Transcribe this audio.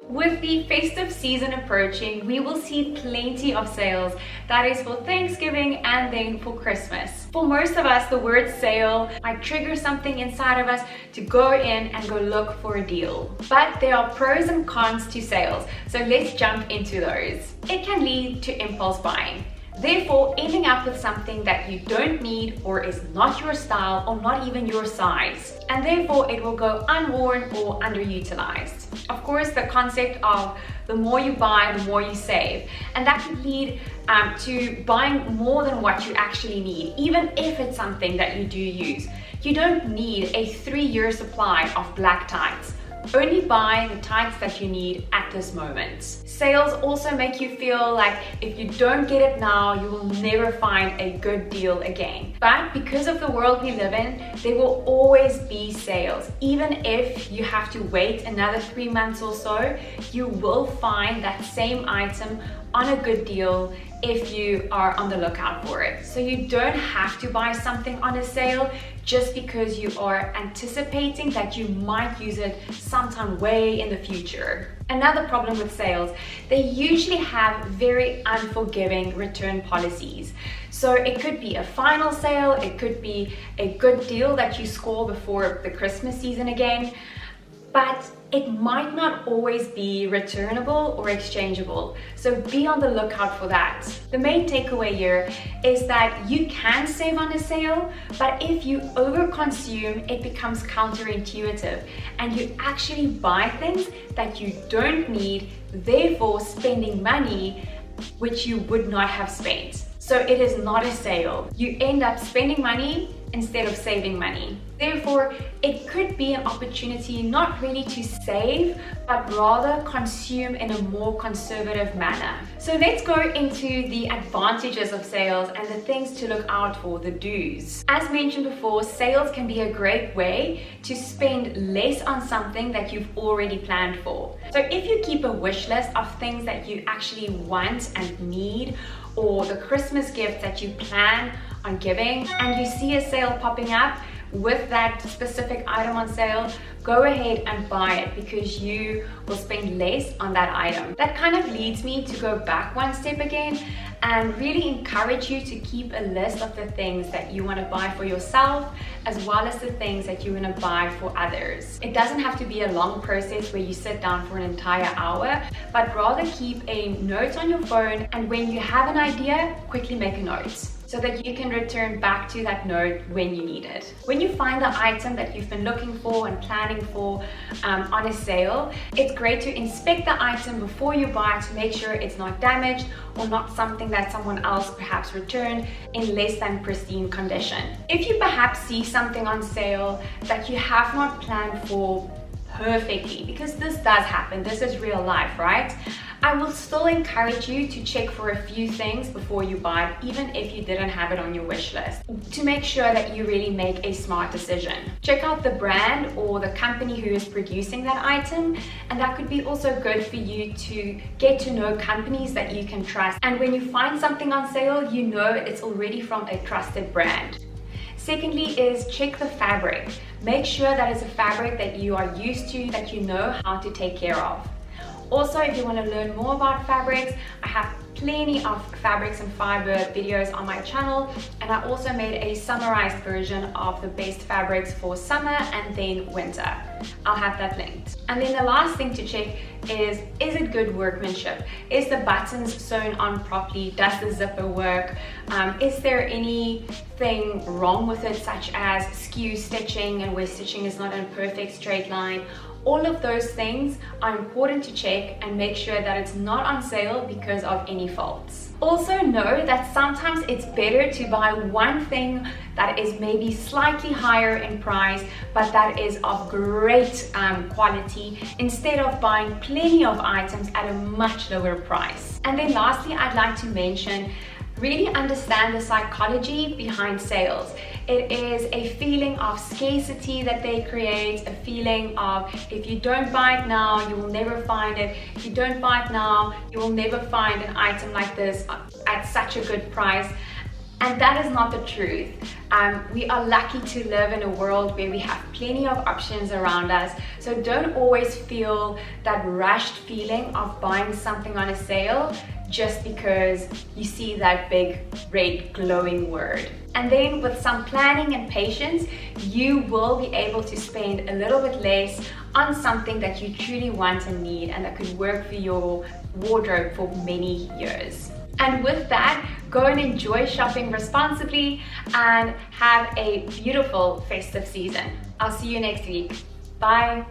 With the festive season approaching, we will see plenty of sales. That is for Thanksgiving and then for Christmas. For most of us, the word sale might trigger something inside of us to go in and go look for a deal. But there are pros and cons to sales, so let's jump into those. It can lead to impulse buying, therefore ending up with something that you don't need or is not your style or not even your size, and therefore it will go unworn or underutilized. Of course, the concept of the more you buy, the more you save, and that could lead to buying more than what you actually need, even if it's something that you do use. You don't need a 3-year supply of black tights. Only buy the tights that you need at this moment. Sales also make you feel like if you don't get it now, you will never find a good deal again. But because of the world we live in, there will always be sales. Even if you have to wait another 3 months or so, you will find that same item on a good deal if you are on the lookout for it. So you don't have to buy something on a sale just because you are anticipating that you might use it sometime way in the future. Another problem with sales, they usually have very unforgiving return policies. So it could be a final sale, it could be a good deal that you score before the Christmas season again, but it might not always be returnable or exchangeable. So be on the lookout for that. The main takeaway here is that you can save on a sale, but if you overconsume, it becomes counterintuitive and you actually buy things that you don't need, therefore spending money which you would not have spent. So it is not a sale. You end up spending money instead of saving money. Therefore, it could be an opportunity not really to save, but rather consume in a more conservative manner. So let's go into the advantages of sales and the things to look out for, the do's. As mentioned before, sales can be a great way to spend less on something that you've already planned for. So if you keep a wish list of things that you actually want and need, or the Christmas gift that you plan on giving, and you see a sale popping up with that specific item on sale, go ahead and buy it because you will spend less on that item. That kind of leads me to go back one step again and really encourage you to keep a list of the things that you want to buy for yourself as well as the things that you want to buy for others. It doesn't have to be a long process where you sit down for an entire hour, but rather keep a note on your phone, and when you have an idea, quickly make a note, so that you can return back to that note when you need it. When you find the item that you've been looking for and planning for on a sale, it's great to inspect the item before you buy it to make sure it's not damaged or not something that someone else perhaps returned in less than pristine condition. If you perhaps see something on sale that you have not planned for perfectly, because this does happen, this is real life, right? I will still encourage you to check for a few things before you buy it, even if you didn't have it on your wish list, to make sure that you really make a smart decision. Check out the brand or the company who is producing that item, and that could be also good for you to get to know companies that you can trust. And when you find something on sale, you know it's already from a trusted brand. Secondly is check the fabric. Make sure that it's a fabric that you are used to, that you know how to take care of. Also, if you want to learn more about fabrics, I have plenty of fabrics and fiber videos on my channel, and I also made a summarized version of the best fabrics for summer and then winter. I'll have that linked. And then the last thing to check is it good workmanship? Is the buttons sewn on properly? Does the zipper work? Is there anything wrong with it, such as skew stitching and where stitching is not in a perfect straight line? All of those things are important to check and make sure that it's not on sale because of any faults. Also know that sometimes it's better to buy one thing that is maybe slightly higher in price, but that is of great quality, instead of buying plenty of items at a much lower price. And then lastly, I'd like to mention, really understand the psychology behind sales. It is a feeling of scarcity that they create, a feeling of if you don't buy it now, you will never find it. If you don't buy it now, you will never find an item like this at such a good price. And that is not the truth. We are lucky to live in a world where we have plenty of options around us. So don't always feel that rushed feeling of buying something on a sale just because you see that big red glowing word. And then with some planning and patience, you will be able to spend a little bit less on something that you truly want and need and that could work for your wardrobe for many years. And with that, go and enjoy shopping responsibly and have a beautiful festive season. I'll see you next week. Bye.